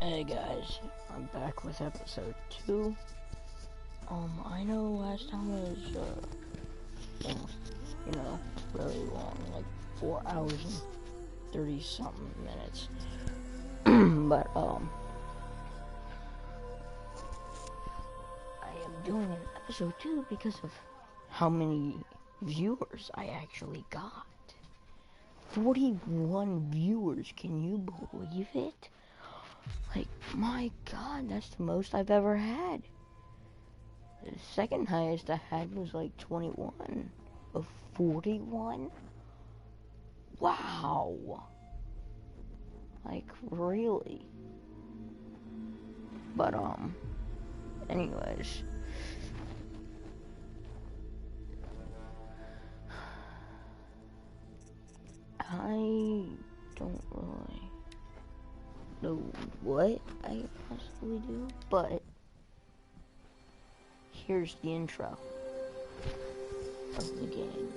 Hey guys, I'm back with episode 2. I know last time was, almost, really long, like 4 hours and 30 something minutes. But, I am doing an episode 2 because of how many viewers I actually got. 41 viewers, can you believe it? Like, my god, that's the most I've ever had. The second highest I had was like 21 of 41. Wow. Like, really. But, anyways. I don't really know what I possibly do, but here's the intro of the game.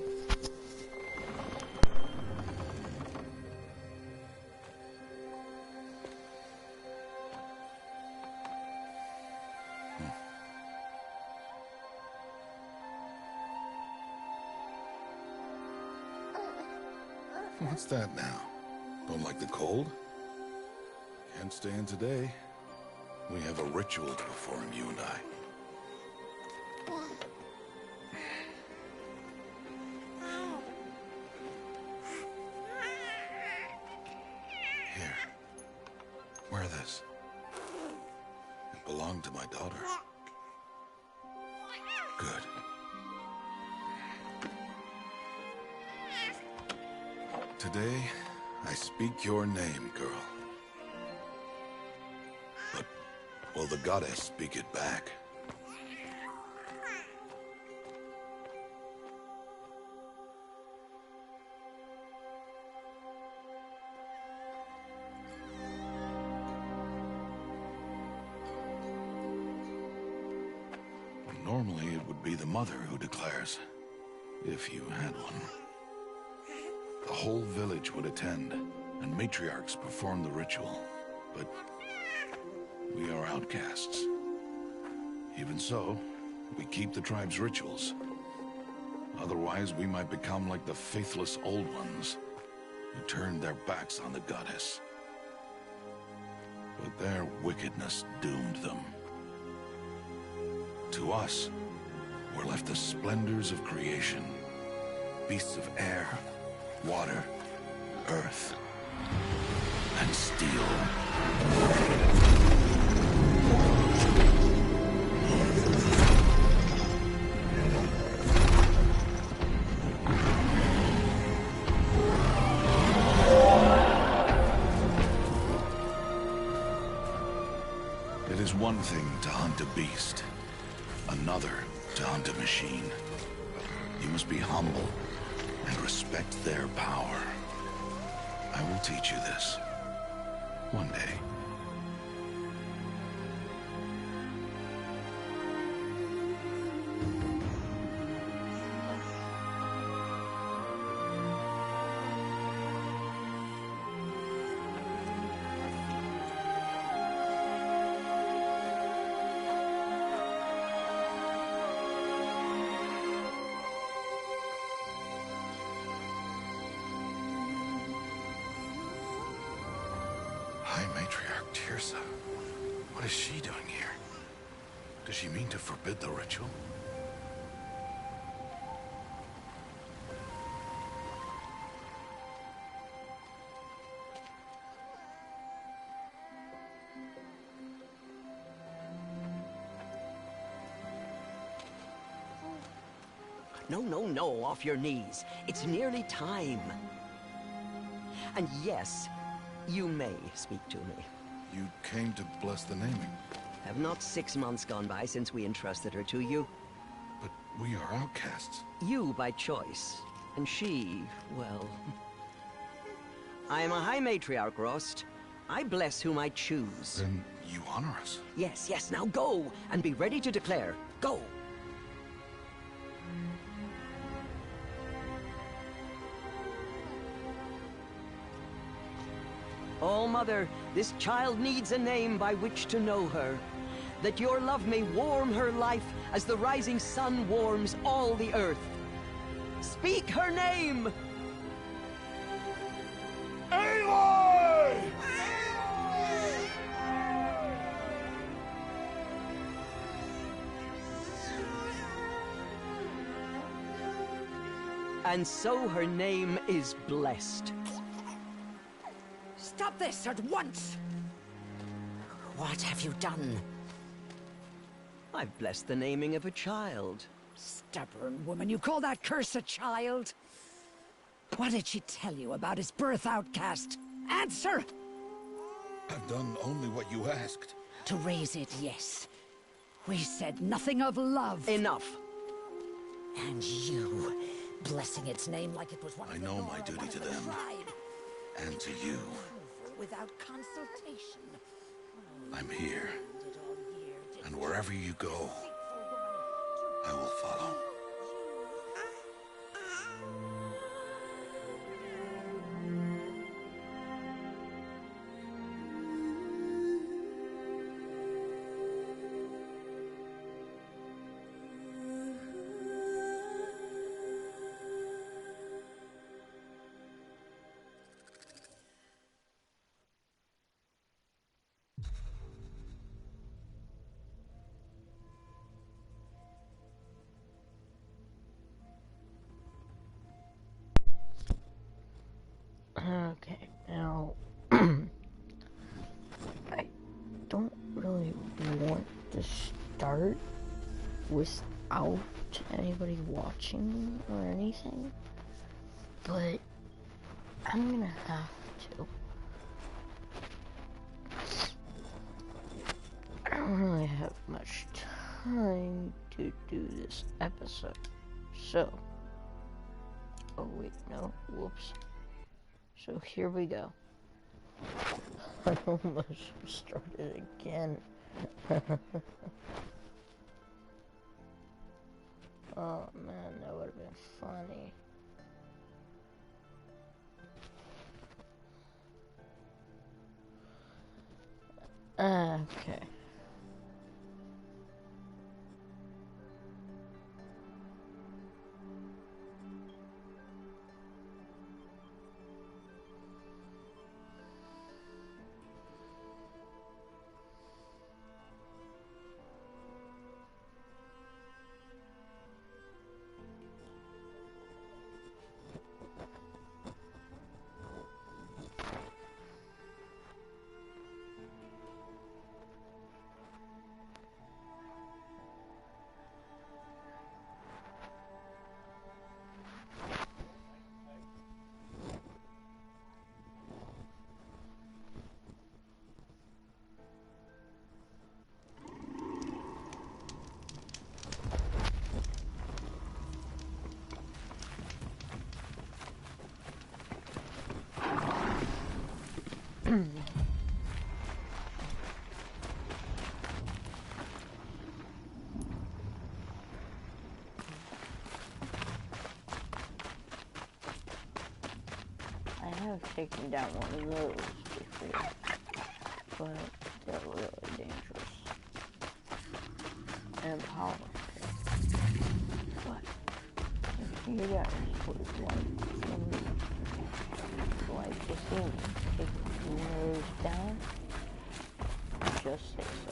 What's that now? Don't like the cold? Can't stay in today. We have a ritual to perform, you and I. Here. Wear this. It belonged to my daughter. Good. Today, I speak your name, girl. But will the goddess speak it back? Normally, it would be the mother who declares, if you had one. The whole village would attend, and matriarchs perform the ritual. But we are outcasts. Even so, we keep the tribe's rituals. Otherwise, we might become like the faithless old ones, who turned their backs on the goddess. But their wickedness doomed them. To us, were left the splendors of creation, beasts of air, water, earth, and steel. It is one thing to hunt a beast, another to hunt a machine. You must be humble and respect their power. I will teach you this. One day. High Matriarch Teersa. What is she doing here? Does she mean to forbid the ritual? No, off your knees. It's nearly time. And yes, you may speak to me. You came to bless the naming. Have not 6 months gone by since we entrusted her to you? But we are outcasts. You by choice, and she, well... I am a High Matriarch, Rost. I bless whom I choose. Then you honor us. Yes, now go, and be ready to declare. Go! Oh, Mother, this child needs a name by which to know her. That your love may warm her life as the rising sun warms all the earth. Speak her name! Aloy! And so her name is blessed. Stop this at once! What have you done? I've blessed the naming of a child. Stubborn woman, you call that curse a child? What did she tell you about his birth, outcast? Answer! I've done only what you asked. To raise it, yes. We said nothing of love. Enough. And you, blessing its name like it was one of I the know Nora, my duty one of to the them. tribe. And to you. Without consultation. I'm here. Did all year, did And wherever you go, I will follow. Okay, now I don't really want to start without anybody watching or anything, but I'm gonna have to. I don't really have much time to do this episode, so, oh wait, no, whoops. So here we go. I almost started again. Oh man, that would have been funny. Okay. I have taken down one of those before, but they're really dangerous and powerful. But if you guys would like to see me take one of those down, just say so.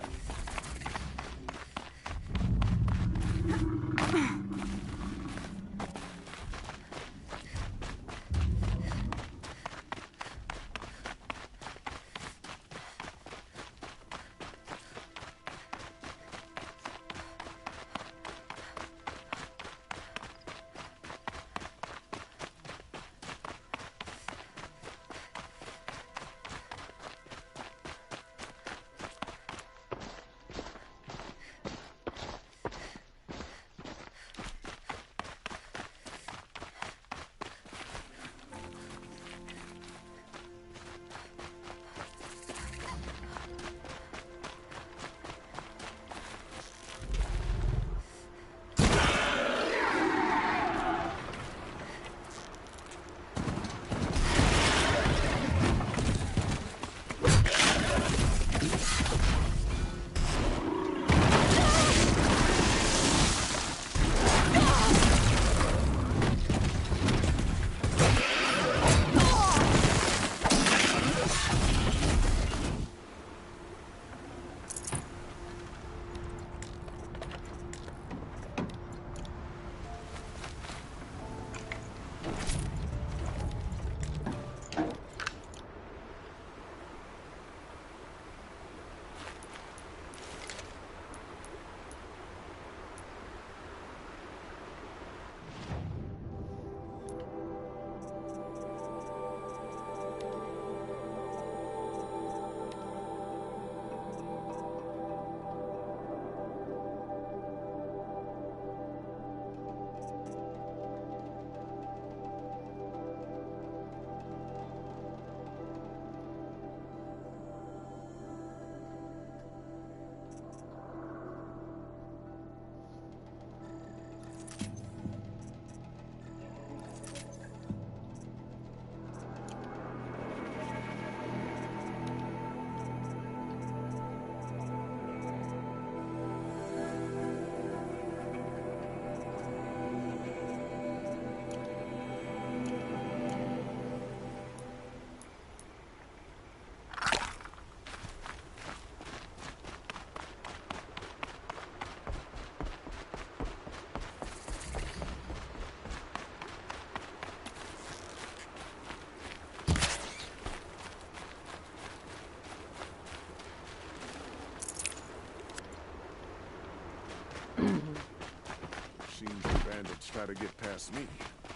Seems the bandits try to get past me.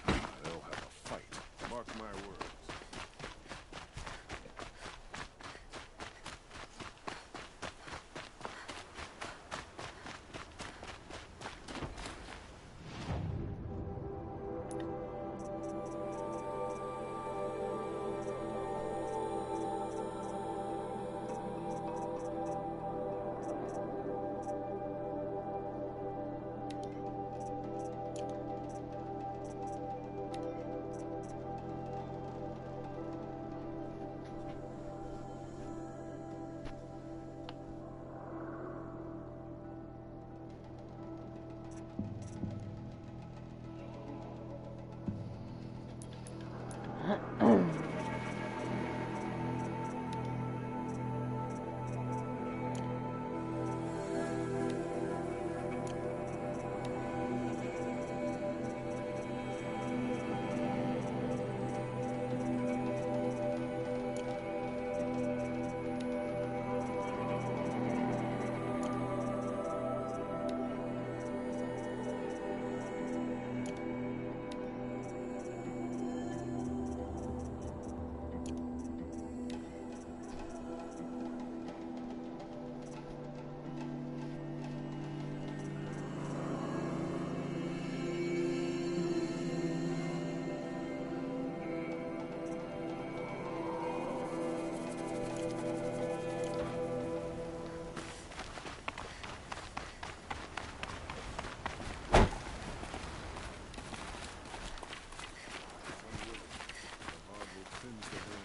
They'll have a fight. Mark my words.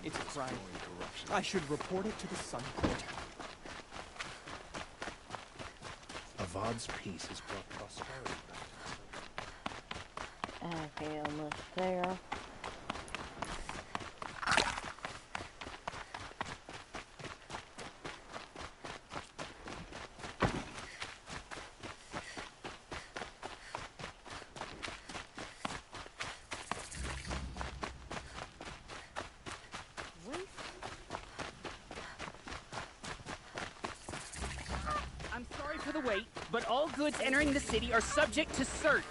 It's a crime. I should report it to the Sun Court. Avad's peace has brought prosperity back. Okay, almost there. I'm sorry for the wait, but all goods entering the city are subject to search.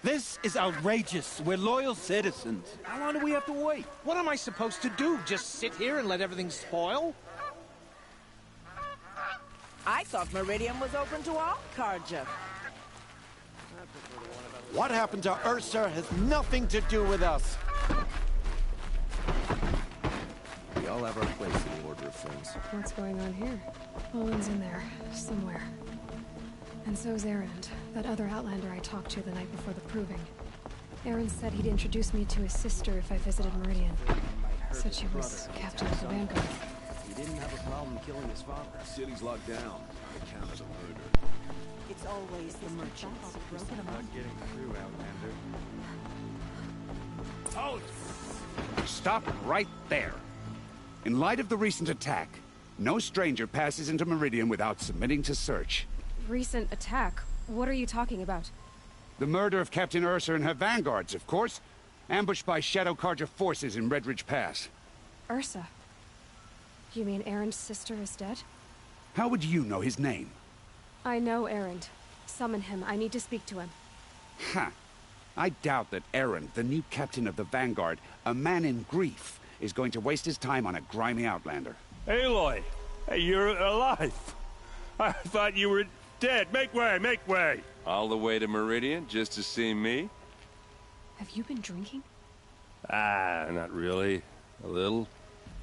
This is outrageous. We're loyal citizens. How long do we have to wait? What am I supposed to do? Just sit here and let everything spoil? I thought Meridian was open to all Carja. What happened to Ursa has nothing to do with us. We all have our place in the Order of Things. What's going on here? Owen's in there, somewhere. And so's Erend, that other Outlander I talked to the night before the proving. Erend said he'd introduce me to his sister if I visited Meridian. Said she was captain of the Vanguard. He didn't have a problem killing his father. The city's locked down. It counts as a murder. It's always the merchants. Not getting through, Outlander. Stop right there. In light of the recent attack, no stranger passes into Meridian without submitting to search. Recent attack? What are you talking about? The murder of Captain Ursa and her vanguards, of course. Ambushed by Shadow Carja forces in Redridge Pass. Ursa? You mean Erend's sister is dead? How would you know his name? I know Erend. Summon him. I need to speak to him. Ha! I doubt that Erend, the new captain of the Vanguard, a man in grief, is going to waste his time on a grimy Outlander. Aloy! Hey, you're alive! I thought you were dead. Make way, make way! All the way to Meridian just to see me? Have you been drinking? Ah, not really. A little.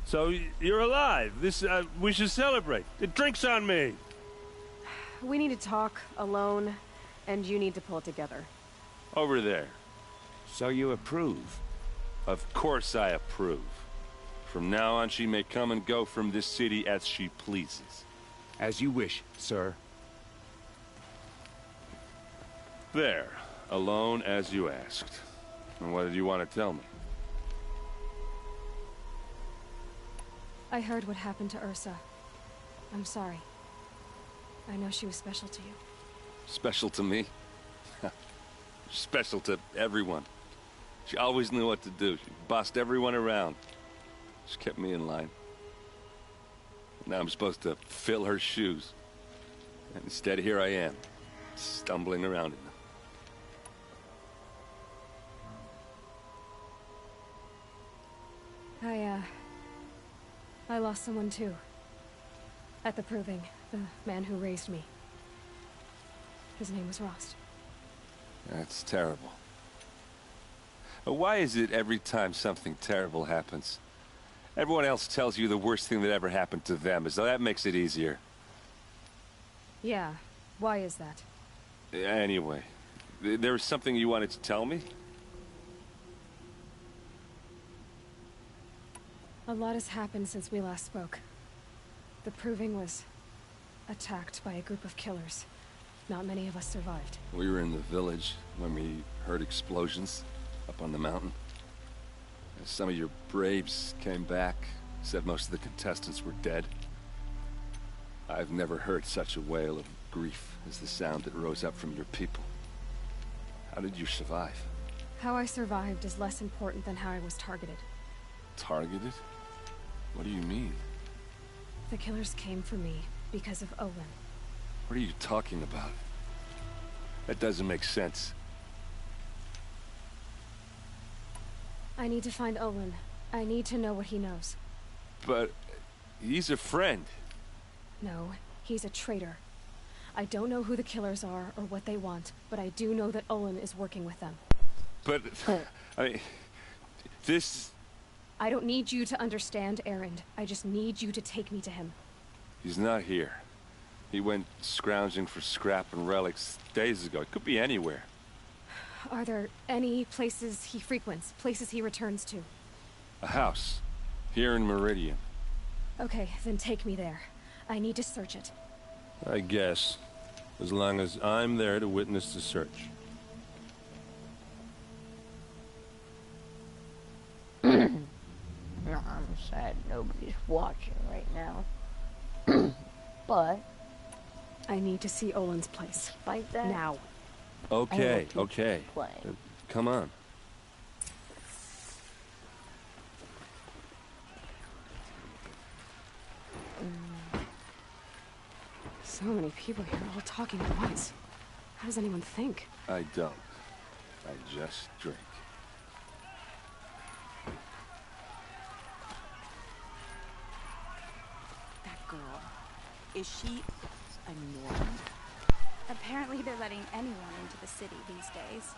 So, you're alive. We should celebrate. The drink's on me. We need to talk, alone, and you need to pull it together. Over there. So you approve? Of course I approve. From now on, she may come and go from this city as she pleases. As you wish, sir. There. Alone as you asked. And what did you want to tell me? I heard what happened to Ursa. I'm sorry. I know she was special to you. Special to me? Special to everyone. She always knew what to do. She bossed everyone around. She kept me in line. Now I'm supposed to fill her shoes. And instead, here I am. stumbling around in them. I lost someone too. At the Proving, the man who raised me. His name was Rost. That's terrible. Why is it every time something terrible happens, everyone else tells you the worst thing that ever happened to them, as though that makes it easier? Yeah, why is that? Anyway, there was something you wanted to tell me? A lot has happened since we last spoke. The Proving was attacked by a group of killers. Not many of us survived. We were in the village when we heard explosions up on the mountain. Some of your braves came back, said most of the contestants were dead. I've never heard such a wail of grief as the sound that rose up from your people. How did you survive? How I survived is less important than how I was targeted. Targeted? What do you mean? The killers came for me because of Olin. What are you talking about? That doesn't make sense. I need to find Olin. I need to know what he knows. But he's a friend. No, he's a traitor. I don't know who the killers are or what they want, but I do know that Olin is working with them. But, I mean, this... I don't need you to understand, Erend. I just need you to take me to him. He's not here. He went scrounging for scrap and relics days ago. It could be anywhere. Are there any places he frequents? Places he returns to? A house. Here in Meridian. Okay, then take me there. I need to search it. I guess. As long as I'm there to witness the search. I'm sad nobody's watching right now. But I need to see Olin's place. Despite that, now. Okay, okay. Come on. So many people here, all talking at once. How does anyone think? I don't. I just drink. That girl. Is she a Norn? Apparently they're letting anyone into the city these days.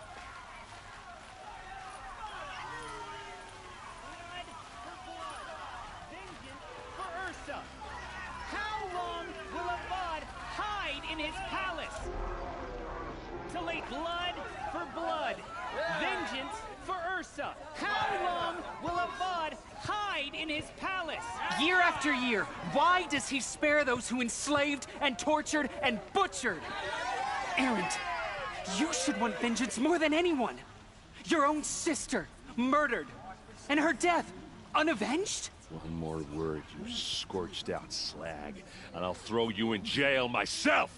For Ursa! How long will Avad hide in his palace? To lay blood for blood. Vengeance for Ursa. How long will Avad hide in his palace? Year after year, why does he spare those who enslaved and tortured and butchered? Erend, you should want vengeance more than anyone. Your own sister, murdered. And her death, unavenged? One more word, you scorched out slag, and I'll throw you in jail myself!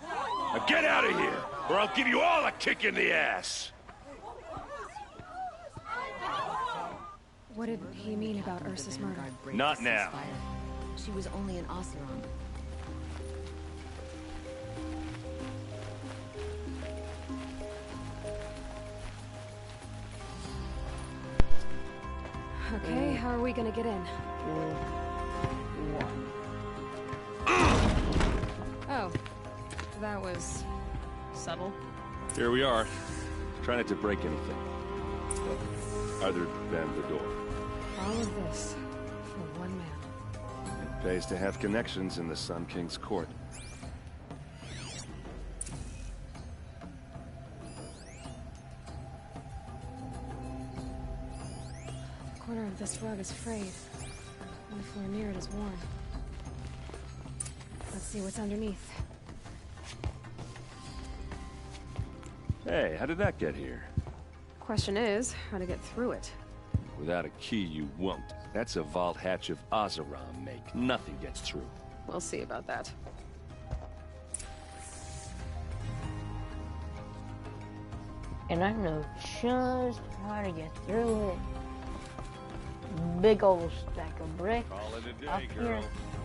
Now get out of here, or I'll give you all a kick in the ass! What did he mean about Ursa's murder? Not now. She was only an Oseram. Okay, how are we gonna get in? Oh, that was subtle. Here we are. Try not to break anything. Other than the door. All of this for one man. It pays to have connections in the Sun King's court. The corner of this rug is frayed. And the floor near it is worn. Let's see what's underneath. Hey, how did that get here? Question is, how to get through it. Without a key, you won't. That's a vault hatch of Oseram make. Nothing gets through. We'll see about that. and I know just how to get through it. Big old stack of bricks up here.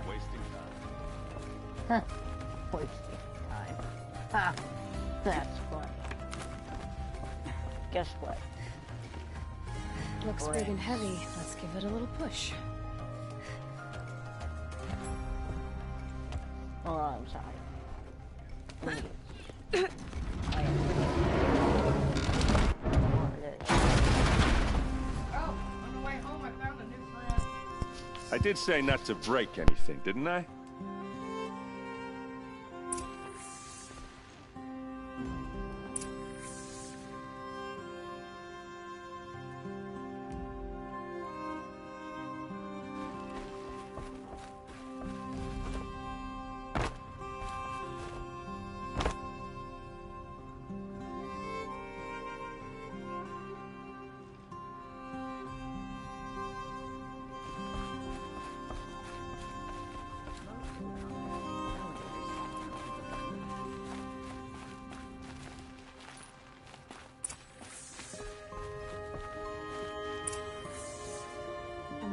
Wasting time. Huh. Wasting time. Ha! That's funny. Guess what? Looks big and heavy. Let's give it a little push. Oh, I'm sorry. I did say not to break anything, didn't I?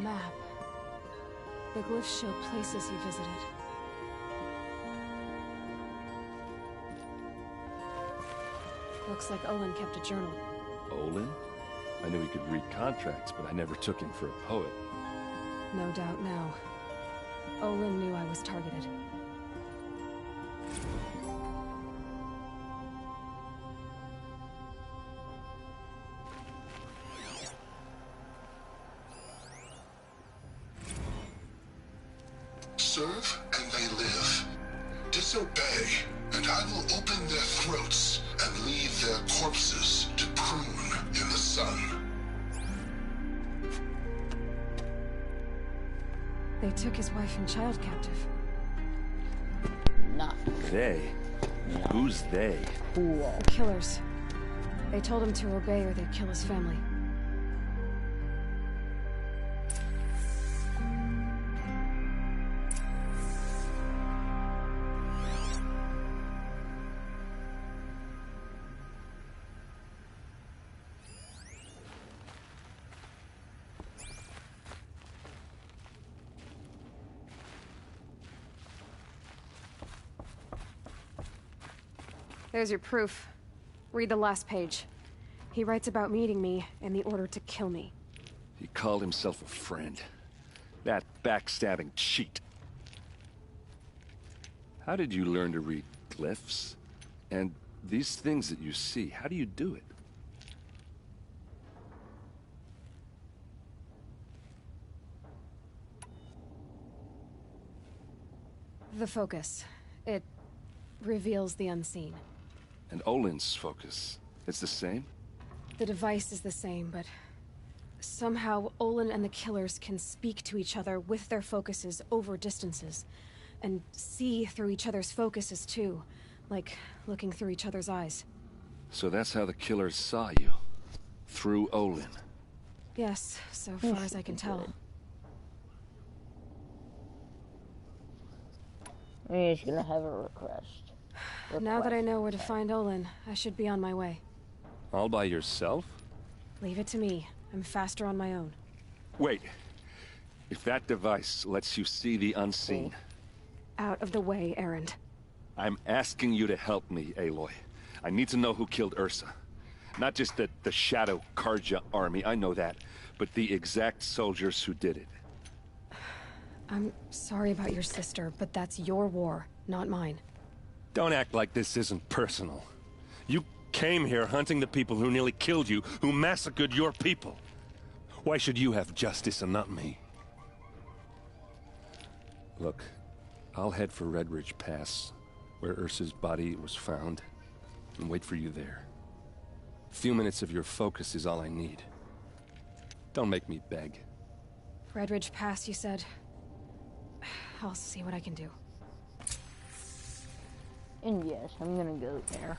Map. The glyphs show places he visited. Looks like Olin kept a journal. Olin? I knew he could read contracts, but I never took him for a poet. No doubt now. Olin knew I was targeted. Serve and they live. Disobey, and I will open their throats and leave their corpses to prune in the sun. They took his wife and child captive. Not. They? Who's they? The killers. They told him to obey or they'd kill his family. There's your proof. Read the last page. He writes about meeting me and the order to kill me. He called himself a friend. That backstabbing cheat. How did you learn to read glyphs? And these things that you see, how do you do it? The focus. It reveals the unseen. And Olin's focus, it's the same? The device is the same, but somehow Olin and the killers can speak to each other with their focuses over distances. And see through each other's focuses too, like looking through each other's eyes. So that's how the killers saw you? Through Olin? Yes, so far as I can tell. He's gonna have a request. Now that I know where to find Olin, I should be on my way. All by yourself? Leave it to me. I'm faster on my own. Wait. If that device lets you see the unseen... Out of the way, Erend. I'm asking you to help me, Aloy. I need to know who killed Ursa. Not just the Shadow Carja army, I know that, but the exact soldiers who did it. I'm sorry about your sister, but that's your war, not mine. Don't act like this isn't personal. You came here hunting the people who nearly killed you, who massacred your people. Why should you have justice and not me? Look, I'll head for Redridge Pass, where Ursa's body was found, and wait for you there. A few minutes of your focus is all I need. Don't make me beg. Redridge Pass, you said? I'll see what I can do. And yes, I'm gonna go there.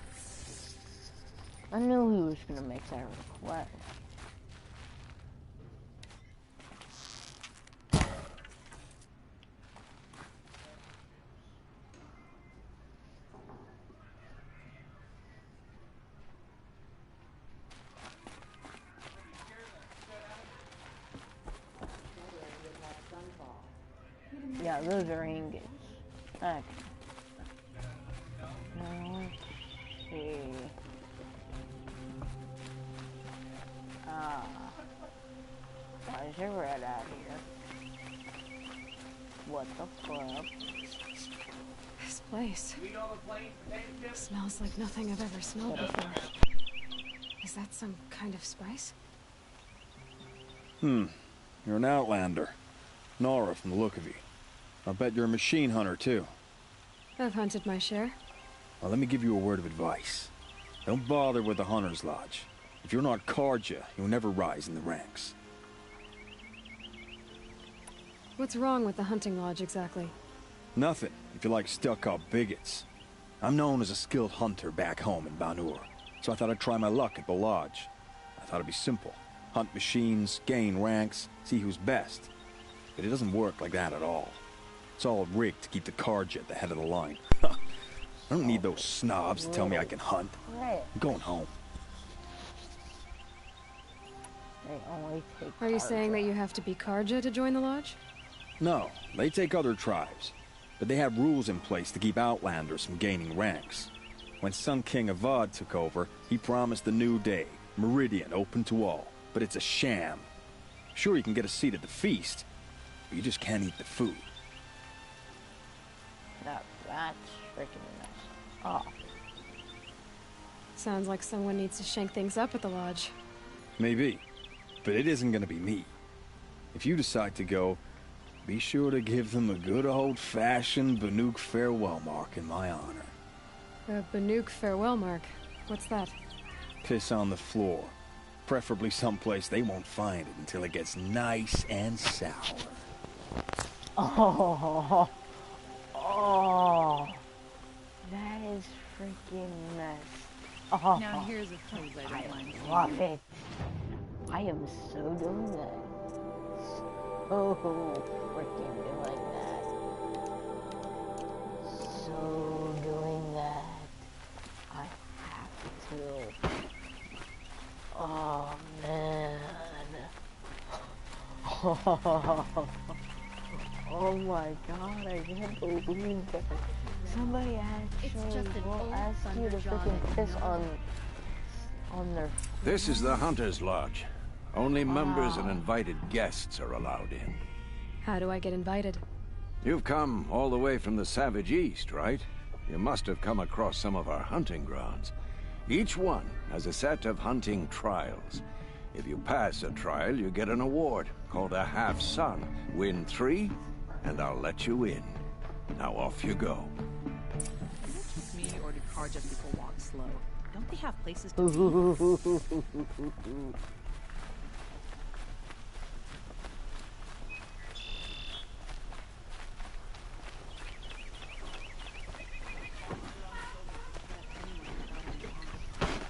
I knew he was gonna make that request. Yeah, those are ingots. Okay. No. see. Why is there red out here? What the fuck? This place smells like nothing I've ever smelled before. Is that some kind of spice? You're an outlander. Nora from the look of you. I bet you're a machine hunter, too. I've hunted my share. Well, let me give you a word of advice. Don't bother with the Hunter's Lodge. If you're not Carja, you'll never rise in the ranks. What's wrong with the hunting lodge, exactly? Nothing, if you like stuck-up bigots. I'm known as a skilled hunter back home in Banur, so I thought I'd try my luck at the lodge. I thought it'd be simple. Hunt machines, gain ranks, see who's best. But it doesn't work like that at all. It's all rigged to keep the Carja at the head of the line. I don't need those snobs to tell me I can hunt. I'm going home. They only take Are you saying that you have to be Carja to join the lodge? No, they take other tribes. But they have rules in place to keep outlanders from gaining ranks. When Sun King Avad took over, he promised a new day, Meridian open to all. But it's a sham. Sure, you can get a seat at the feast, but you just can't eat the food. That's freaking nice. Oh. Sounds like someone needs to shank things up at the lodge. Maybe, but it isn't gonna be me. If you decide to go, be sure to give them a good old-fashioned Banuk farewell mark in my honor. A Banuk farewell mark? What's that? Piss on the floor. Preferably someplace they won't find it until it gets nice and sour. Oh, oh, that is freaking nice. Oh, Now here's a funny bit of mine. I love it. I am so doing that. So freaking doing that. So doing that. I have to. Oh man. Oh my god, I can't believe that. Somebody actually will ask you to freaking piss on their... This is the Hunter's Lodge. Only members and invited guests are allowed in. How do I get invited? You've come all the way from the Savage East, right? You must have come across some of our hunting grounds. Each one has a set of hunting trials. If you pass a trial, you get an award called a half-sun. Win 3, and I'll let you in. Now off you go. Keep me or do Carja people walk slow? Don't they have places to be?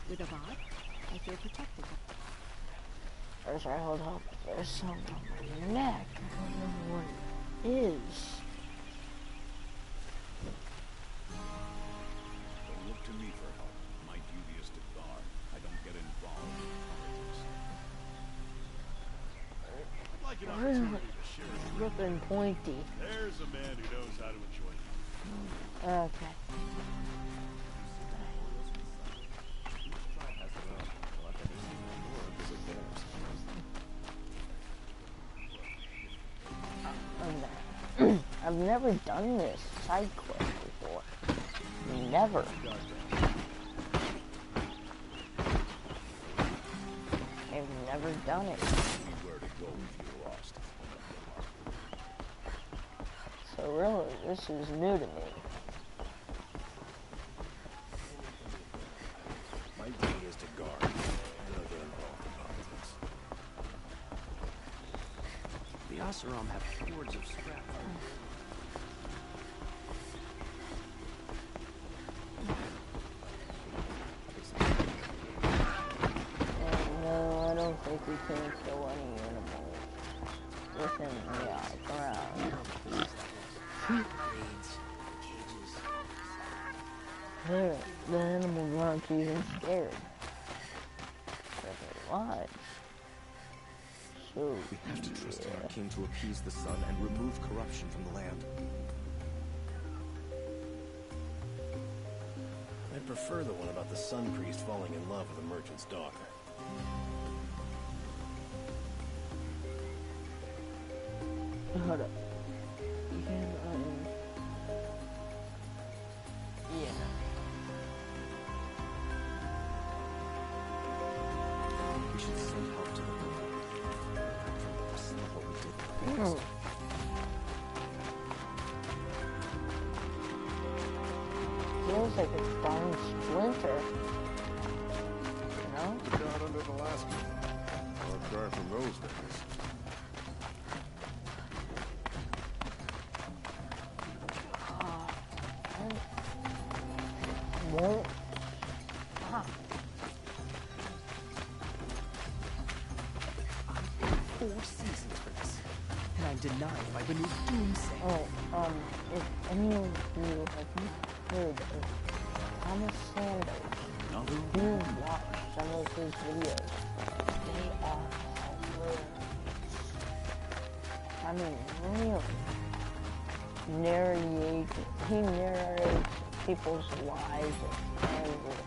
With Avad, I feel protected. Sorry, hold up. There's something on my neck. I don't know what it is. Don't look to me for help. My duty is to guard. I don't get involved in politics. I'd like an opportunity to share it. Ripping pointy. There's a man who knows how to enjoy it. Okay. I've never done this side quest before. Never. I've never done it. So really, this is new to me. My duty is to guard. I don't get involved in politics. The Oseram have hordes of scrap. No, I don't think we can kill any animals within the ground. The animals aren't even scared. They're alive. So, We have to trust in our king to appease the sun and remove corruption from the land. prefer the one about the sun priest falling in love with a merchant's daughter. Hold up. You can, yeah. We should send help to the river. That's not what we did in the past. Feels like it's starting to splinter. You know? Got under the last one. Far cry from those days. Won't stop. 4 seasons for this, and I'm denied by the new doomsay. Oh, if any of you have heard of Thomas Sanders, do watch some of his videos. They are hilarious. I mean, really. He narrates people's lives and everything.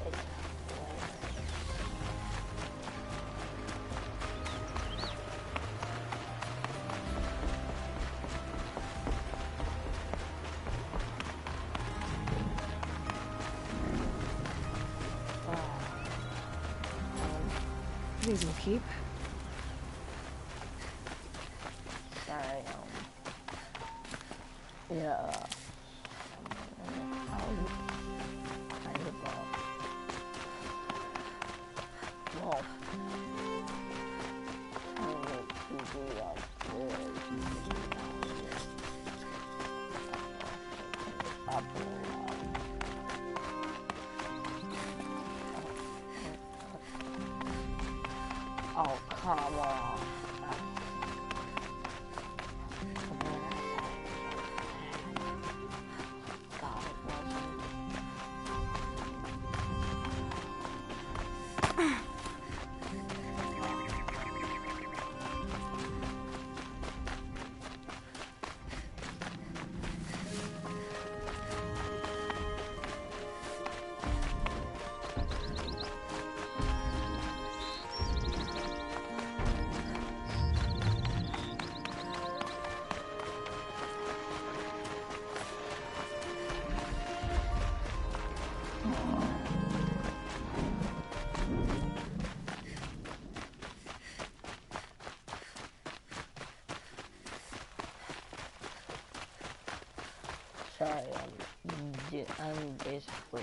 It's hilarious. These will keep. Sorry, yeah. Well, oh, come on. Sorry, I'm basically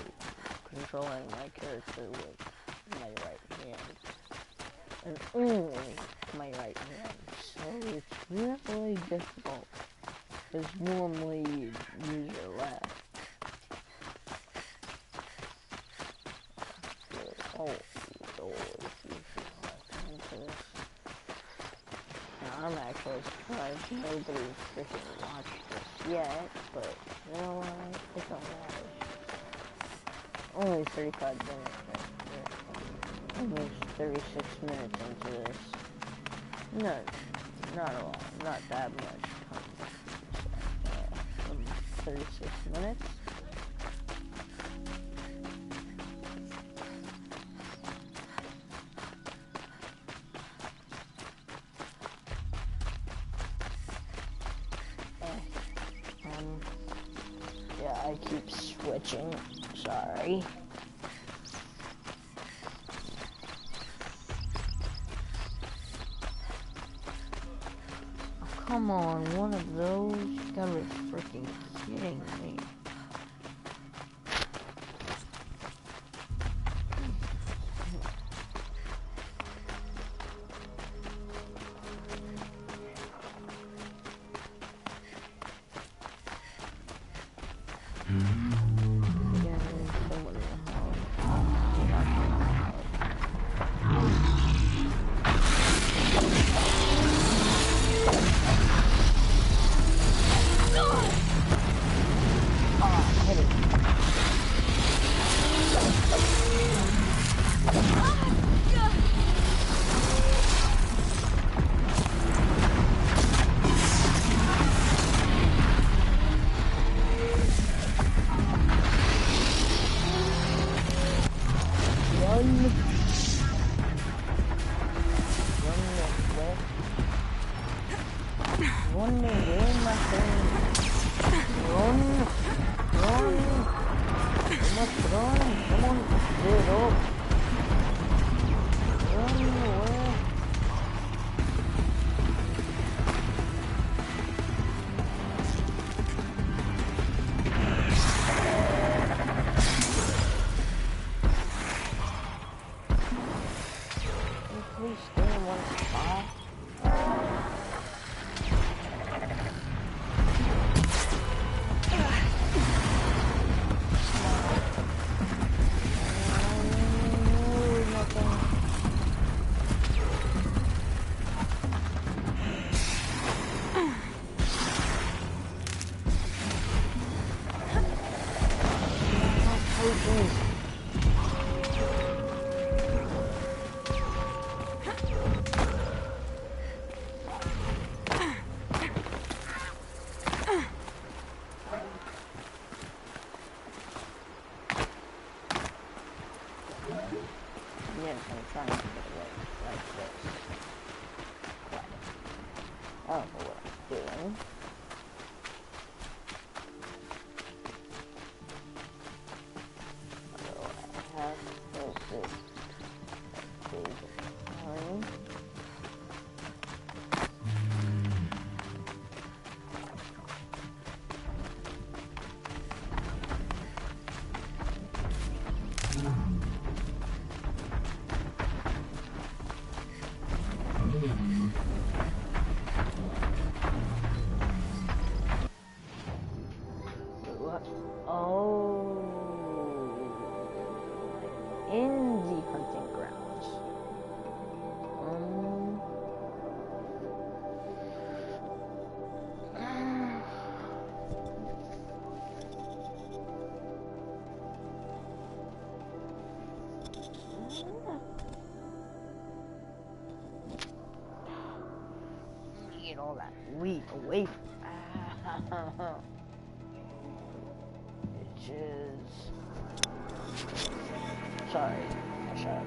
controlling my character with my right hand. And only my right hand. So it's really difficult. Because normally you use your left. I'm actually surprised nobody freaking watched this yet, but you know what? It don't matter. Only 35 minutes right here. Almost 36 minutes into this. No, not a lot. Not that much time. 36 minutes. Yeah, I keep switching. Sorry. Oh, come on, one of those? You gotta be freaking kidding me. Yes, I'm trying to get away like this. Quiet. I don't know what I'm doing. So I have to put this on. Oh, in the hunting grounds. Get all that wheat away from bitches. Sorry, I shut up.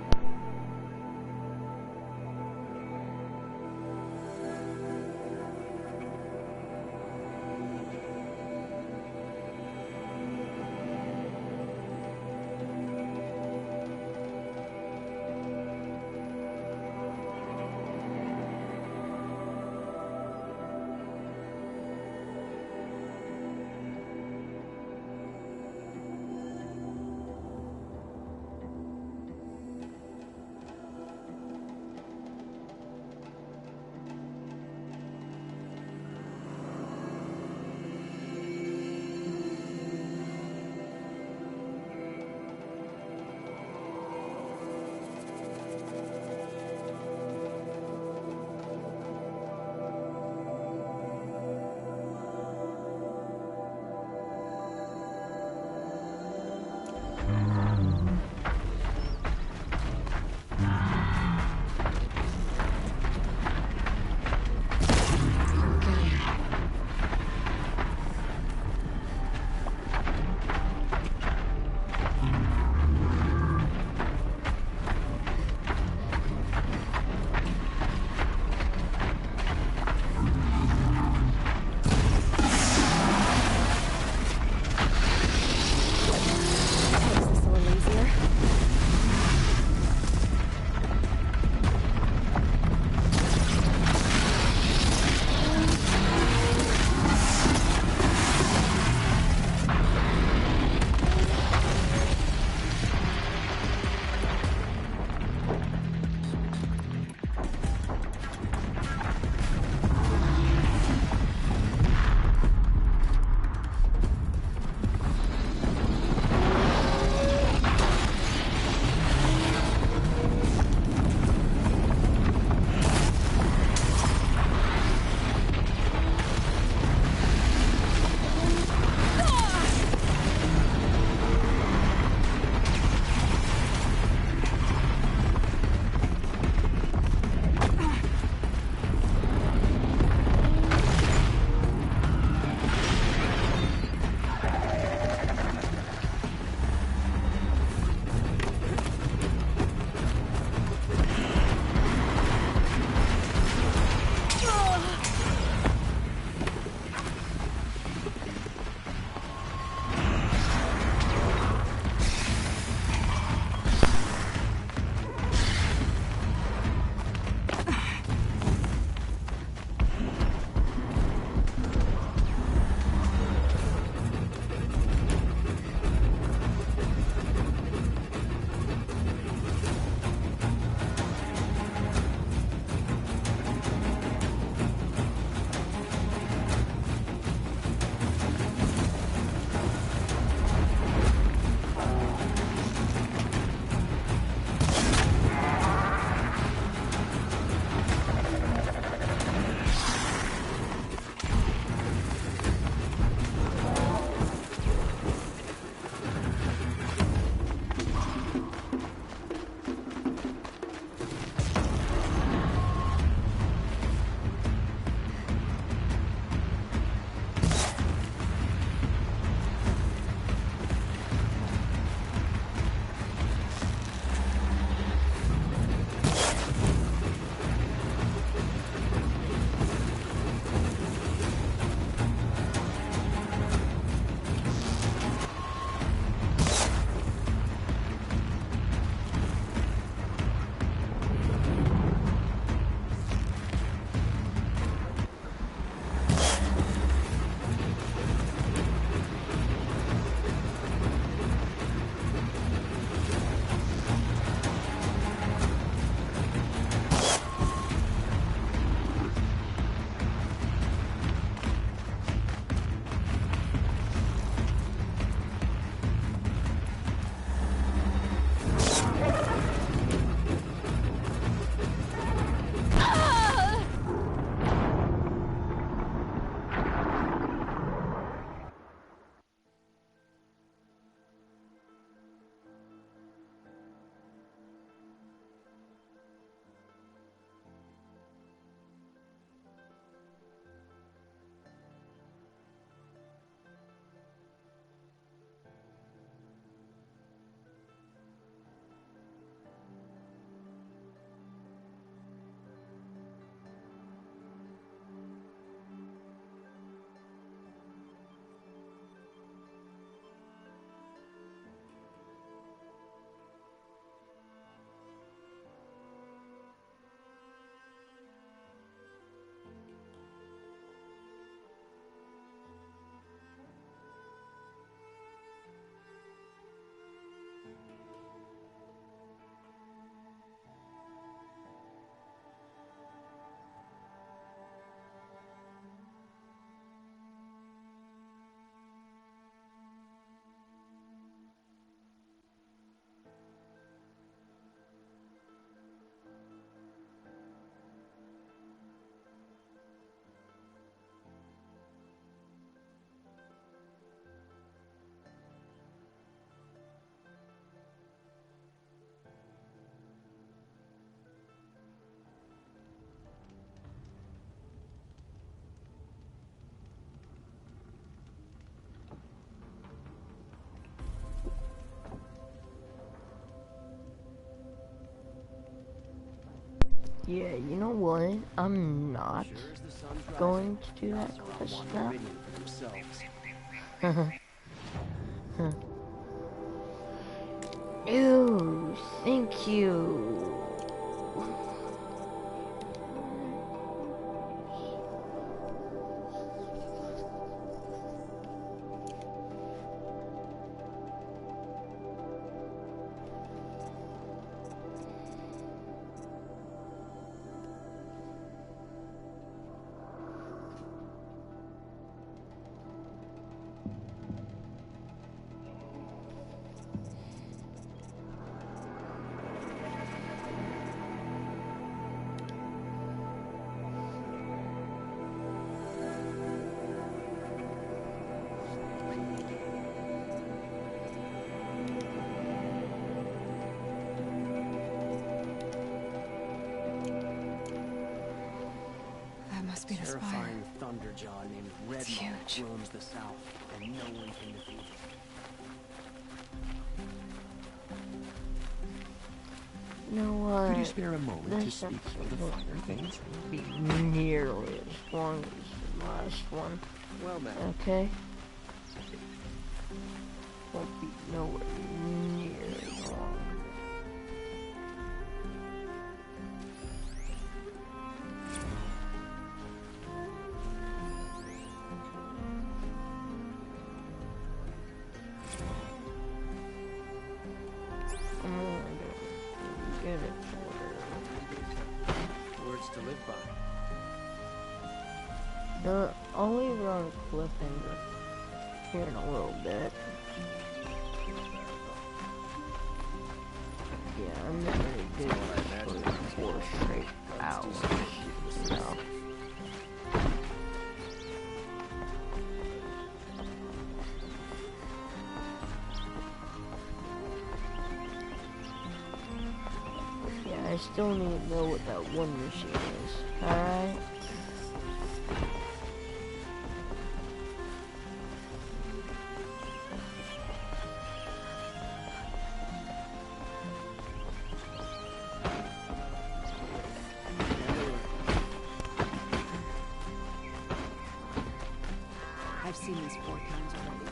Yeah, you know what? I'm not going to do that quest now. Ew, thank you. Terrifying thunderjaw named Redmaw roams the south, and no one can defeat it. You know what? Could you spare a moment to speak of the finer things? Be nearly as long as the last one. Well, then. Okay? Won't be nowhere near as long. Words to live by. I'll leave it on a cliffhanger here in a little bit. Yeah, I'm not gonna do it for 4 straight hours. No. I still need to know what that one machine is, alright? I've seen this 4 times already.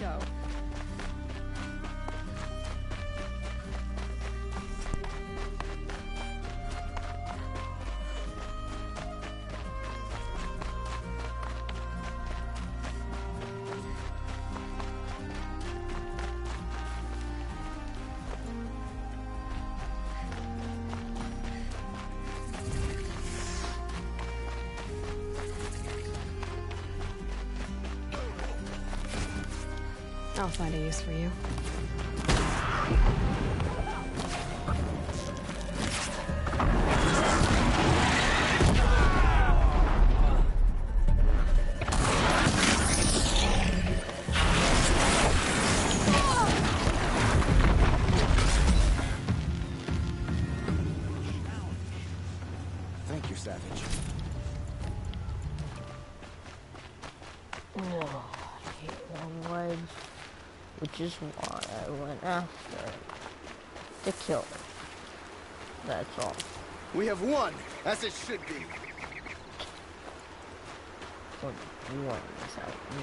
Show. I'll find a use for you. Thank you, Savage. Oh, I hate long legs. Which is why I went after it. To kill it. That's all. We have won, as it should be. Well, you won without me.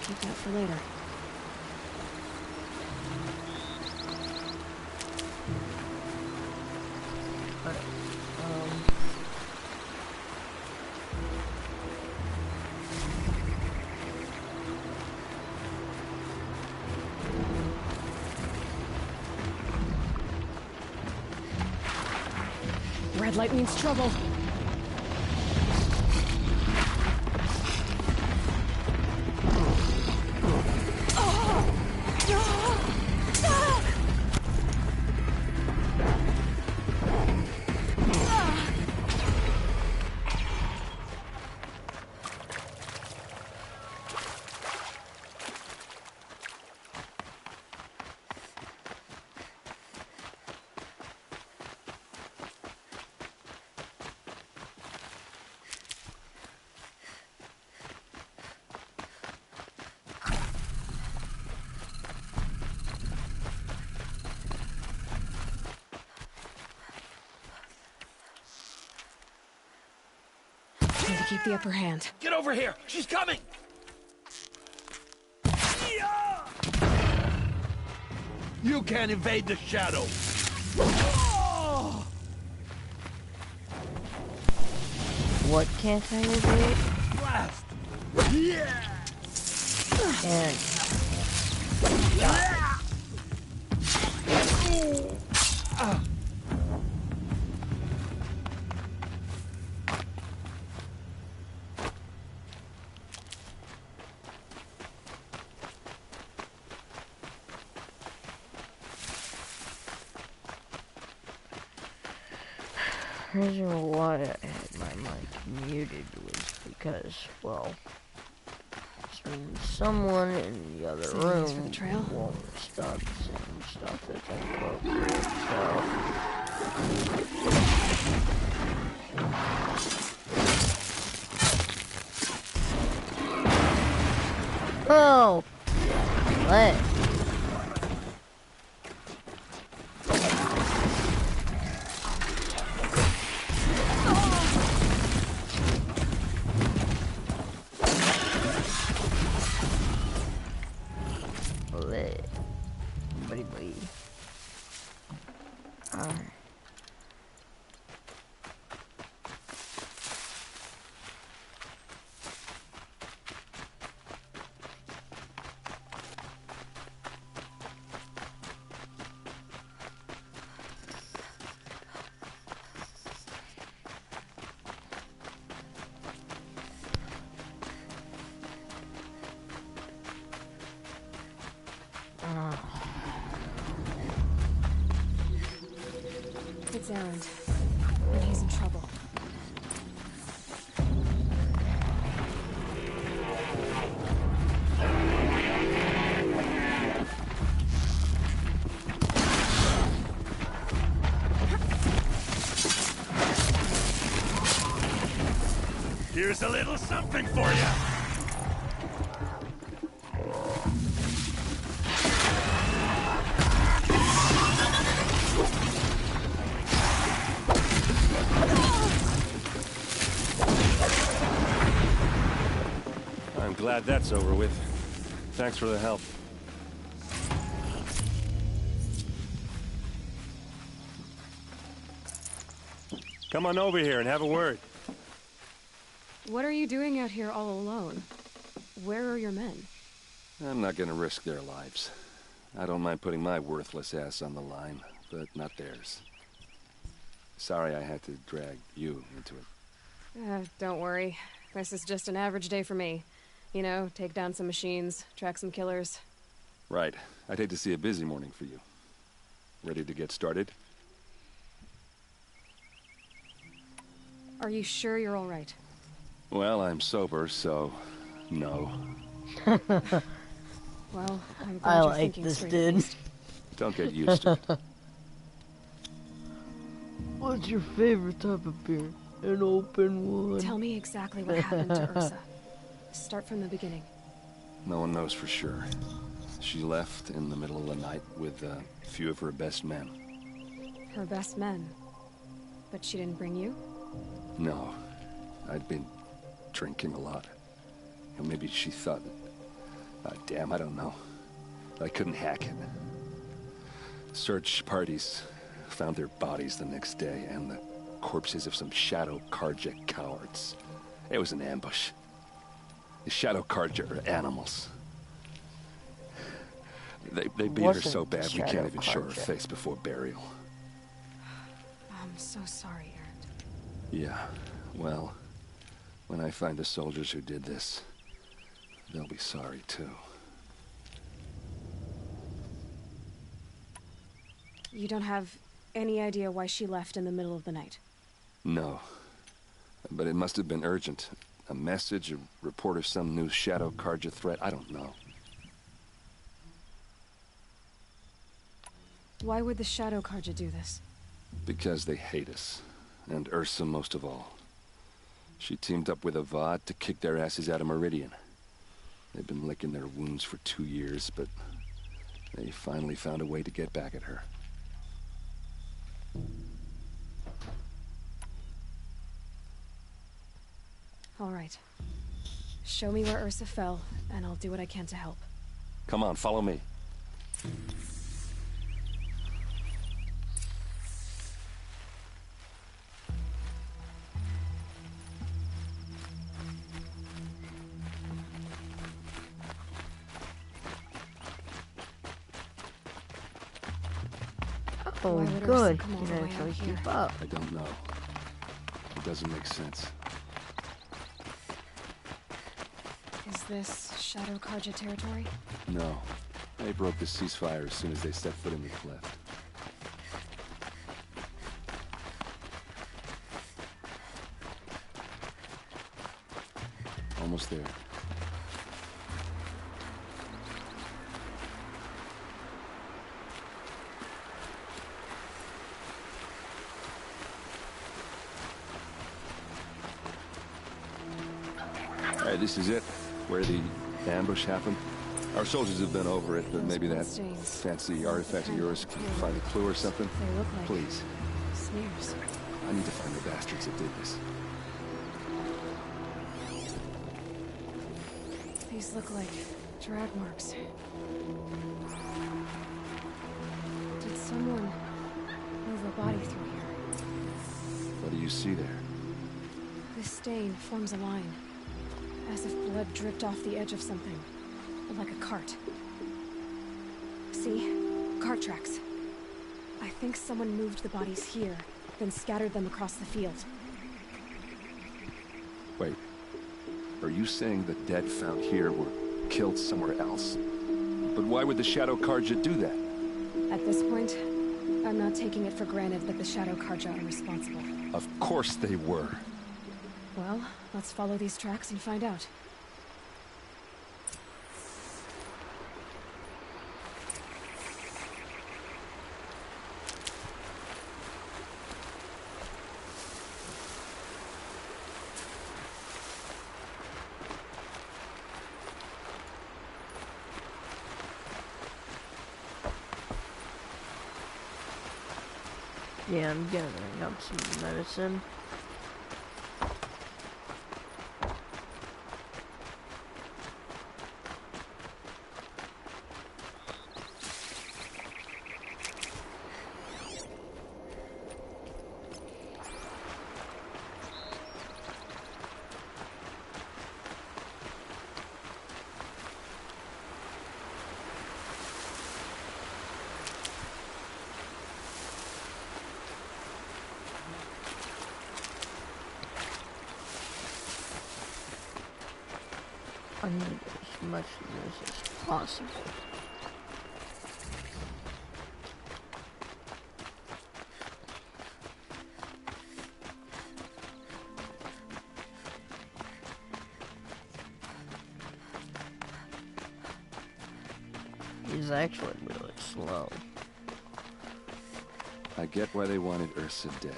Keep that for later. Red light means trouble. Need to keep the upper hand. Get over here! She's coming! You can't evade the shadow. What can't I evade? Blast! And the reason why I had my mic muted was because, well, someone in the other room for the trail? won't stop saying stuff that's inappropriate, so... Oh! What? It's Erend, and he's in trouble. Here's a little something for you. I'm glad that's over with. Thanks for the help. Come on over here and have a word. What are you doing out here all alone? Where are your men? I'm not gonna risk their lives. I don't mind putting my worthless ass on the line, but not theirs. Sorry I had to drag you into it. Don't worry. This is just an average day for me. You know, take down some machines, track some killers. Right. I'd hate to see a busy morning for you. Ready to get started? Are you sure you're all right? Well, I'm sober, so no. Well, I'm glad I you're like thinking this straight, dude. at least. Don't get used to it. What's your favorite type of beer? An open one. Tell me exactly what happened to Ursa. Start from the beginning. No one knows for sure. She left in the middle of the night with a few of her best men. Her best men. But she didn't bring you? No. I'd been drinking a lot. And maybe she thought that... damn, I don't know. I couldn't hack it. Search parties found their bodies the next day and the corpses of some Shadow Carja cowards. It was an ambush. The Shadow Carja are animals. They beat her so bad we can't even show her face before burial. I'm so sorry, Erend. Yeah, well, when I find the soldiers who did this, they'll be sorry too. You don't have any idea why she left in the middle of the night? No. But it must have been urgent. A message, a report of some new Shadow Carja threat, I don't know. Why would the Shadow Carja do this? Because they hate us. And Ursa most of all. She teamed up with Avad to kick their asses out of Meridian. They've been licking their wounds for 2 years, but they finally found a way to get back at her. All right. Show me where Ursa fell, and I'll do what I can to help. Come on, follow me. Oh, good. You can actually keep up. I don't know. It doesn't make sense. Is this Shadow Carja territory? No. They broke the ceasefire as soon as they set foot in the cleft. Almost there. Alright, this is it. Where the ambush happened. Our soldiers have been over it, but maybe that fancy artifact of yours can find a clue or something. They look like Please. smears. I need to find the bastards that did this. These look like drag marks. Did someone move a body through here? What do you see there? This stain forms a line, as if blood dripped off the edge of something, like a cart. See? Cart tracks. I think someone moved the bodies here, then scattered them across the field. Wait. Are you saying the dead found here were killed somewhere else? But why would the Shadow Carja do that? At this point, I'm not taking it for granted that the Shadow Carja are responsible. Of course they were. Well, let's follow these tracks and find out. Yeah, I'm gathering up some medicine. I need as much of this as possible. He's actually really slow. I get why they wanted Ursa dead.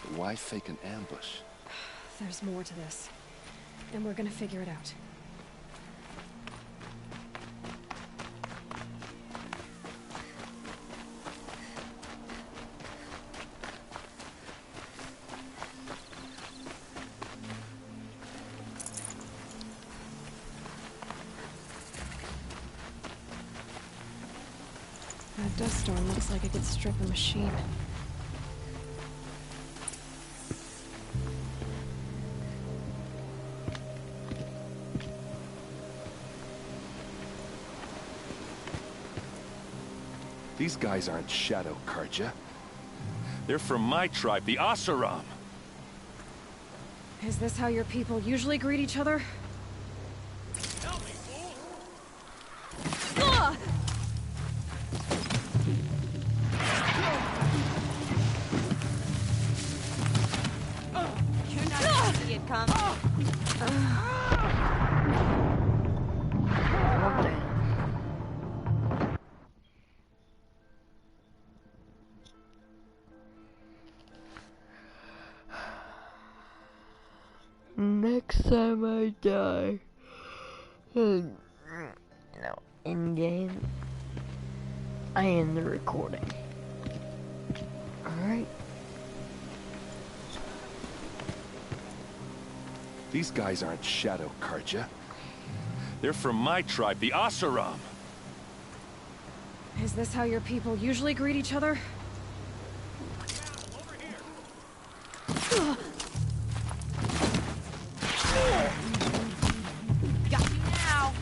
But why fake an ambush? There's more to this, and we're gonna figure it out. That dust storm looks like it could strip a machine. These guys aren't Shadow Carja. They're from my tribe, the Oseram. Is this how your people usually greet each other? You're not gonna see it come. Next time I die, in game, I end the recording. Alright? These guys aren't Shadow Karja. They're from my tribe, the Oseram. Is this how your people usually greet each other? Got you now.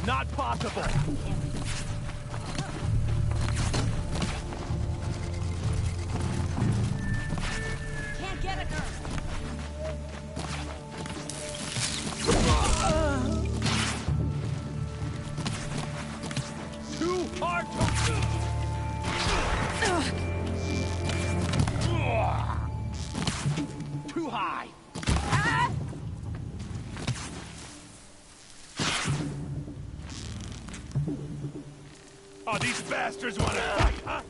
Not possible! Can't get at her. Too hard to... Too high! Oh, these bastards want to fight, huh?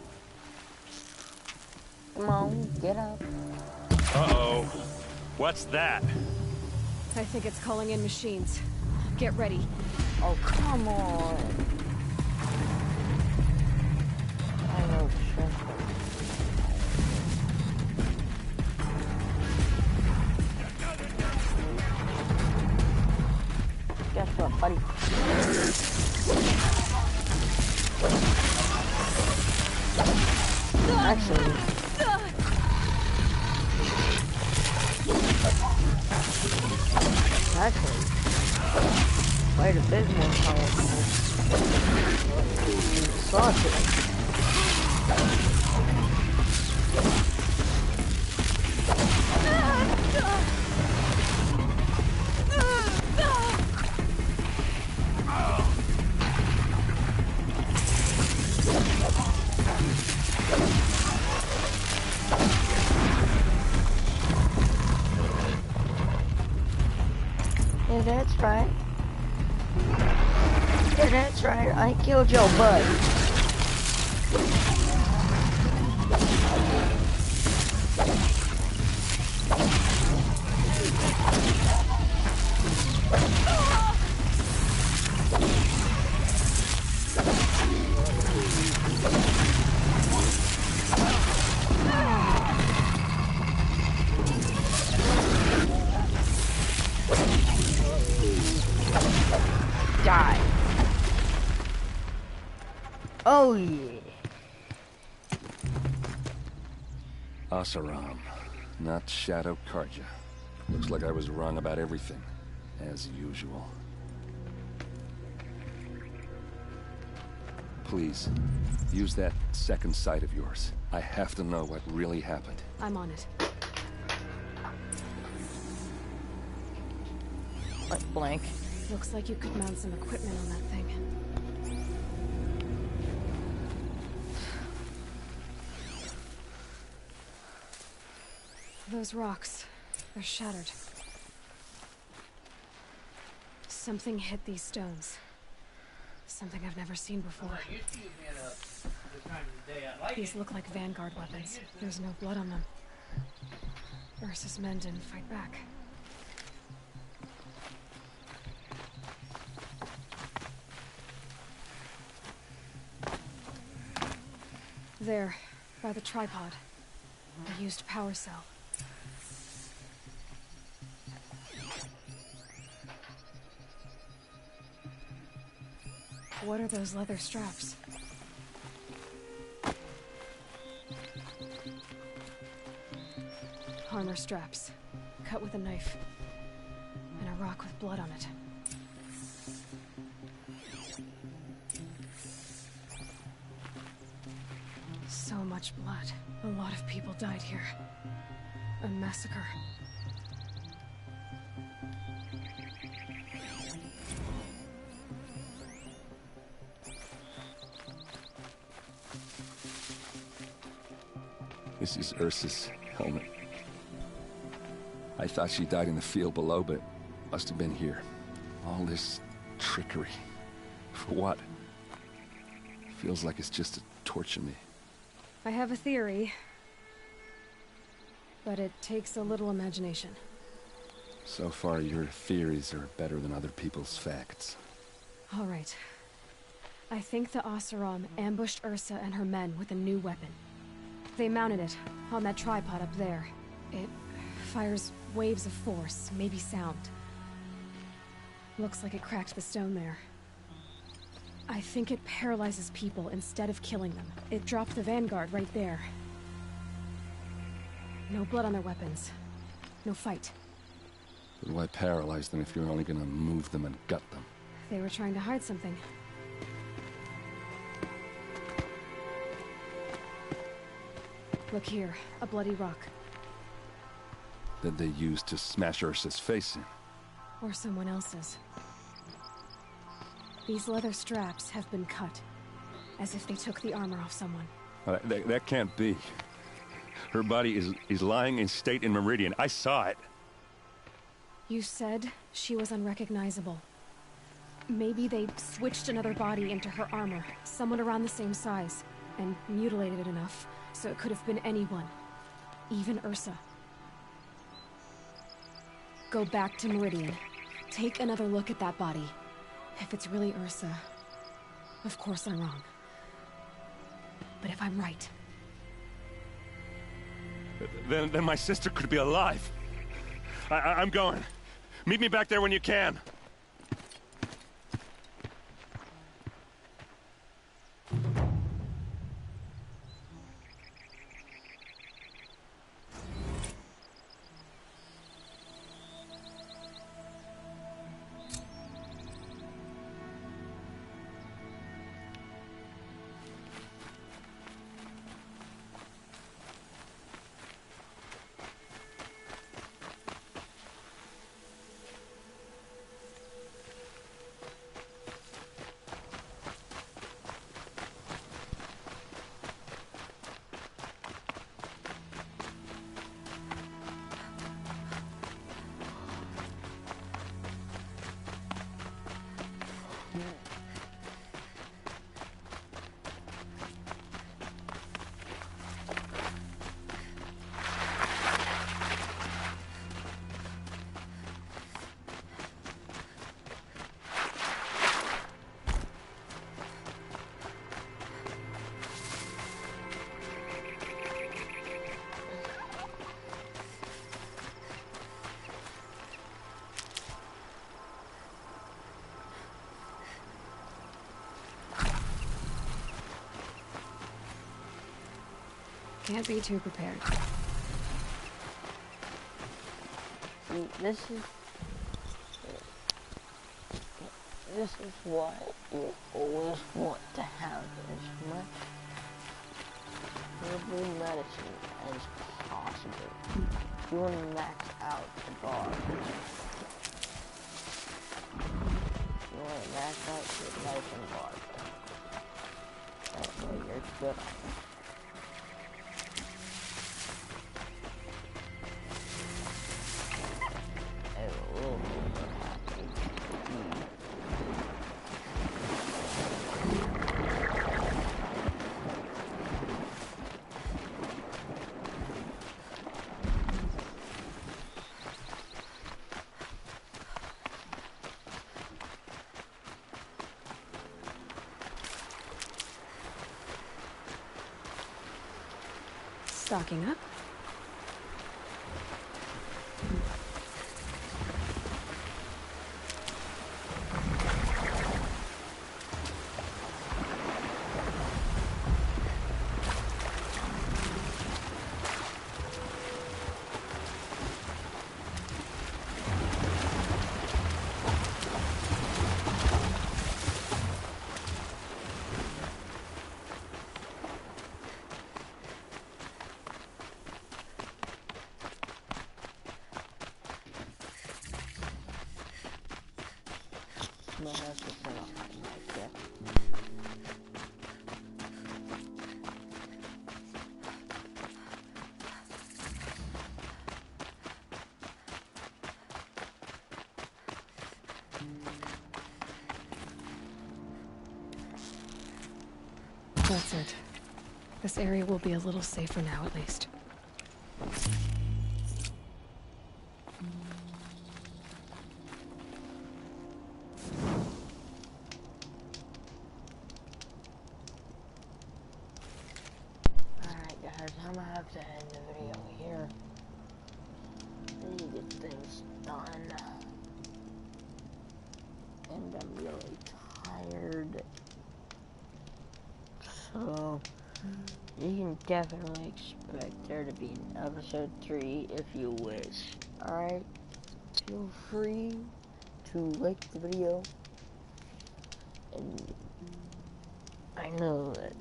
Come on, get up. Uh-oh. What's that? I think it's calling in machines. Get ready. Oh, come on. I know shit. Guess what, buddy? Actually, quite a bit more powerful. Sausage. Yeah, that's right. Yeah, that's right. I killed your butt. Die. Oh yeah. Oseram, not Shadow Karja. Looks like I was wrong about everything, as usual. Please, use that second sight of yours. I have to know what really happened. I'm on it. Like blank. Looks like you could mount some equipment on that thing. Those rocks, they're shattered. Something hit these stones. Something I've never seen before. These look like Vanguard weapons. There's no blood on them. Ursa's men didn't fight back. There, by the tripod. A used power cell. What are those leather straps? armor straps, cut with a knife, and a rock with blood on it. So much blood. A lot of people died here. A massacre. This is Ursa's helmet. I thought she died in the field below, but must have been here. All this trickery. For what? Feels like it's just to torture me. I have a theory, but it takes a little imagination. So far, your theories are better than other people's facts. All right. I think the Oseram ambushed Ursa and her men with a new weapon. They mounted it on that tripod up there. It fires waves of force, maybe sound. Looks like it cracked the stone there. I think it paralyzes people instead of killing them. It dropped the vanguard right there. No blood on their weapons. No fight. But why paralyze them if you're only gonna move them and gut them? They were trying to hide something. Look here, a bloody rock. That they used to smash Ursa's face in. Or someone else's. These leather straps have been cut, as if they took the armor off someone. That can't be. Her body is lying in state in Meridian. I saw it. You said she was unrecognizable. Maybe they switched another body into her armor, someone around the same size, and mutilated it enough so it could have been anyone, even Ursa. Go back to Meridian. Take another look at that body. If it's really Ursa, of course I'm wrong. But if I'm right... Then my sister could be alive. I'm going. Meet me back there when you can. Can't be too prepared. See, this is what you always want to have as much herbal medicine as possible. You want to max out the bar. You want to max out your medicine bar. That way you're good on it. Stocking up. I'm gonna have to turn off my mic there. That's it. This area will be a little safer now, at least. Alright guys, I'm gonna have to end the video here. I need to get things done. And I'm really tired. So, you can definitely expect there to be an episode 3 if you wish. Alright? Feel free to like the video. And I know that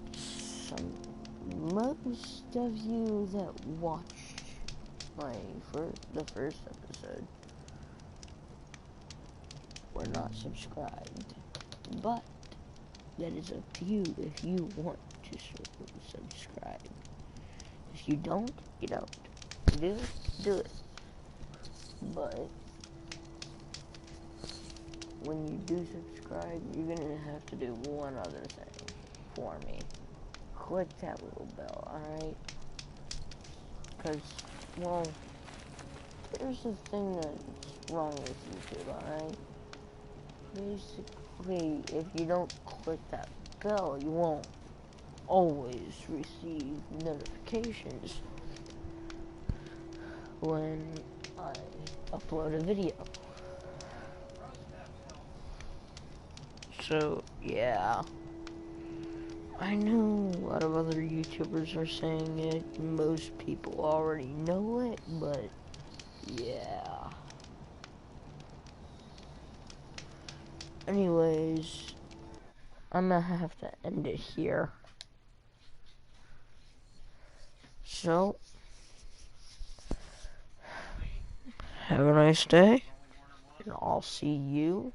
most of you that watched the first episode were not subscribed. But that is up to you if you want to subscribe. If you don't, you don't. Do it. But when you do subscribe, you're gonna have to do one other thing for me. Click that little bell, alright? Because, well, there's a thing that's wrong with YouTube, alright? Basically, if you don't click that bell, you won't always receive notifications when I upload a video. So, yeah. I know a lot of other YouTubers are saying it. Most people already know it, but yeah. Anyways, I'm gonna have to end it here. So, have a nice day, and I'll see you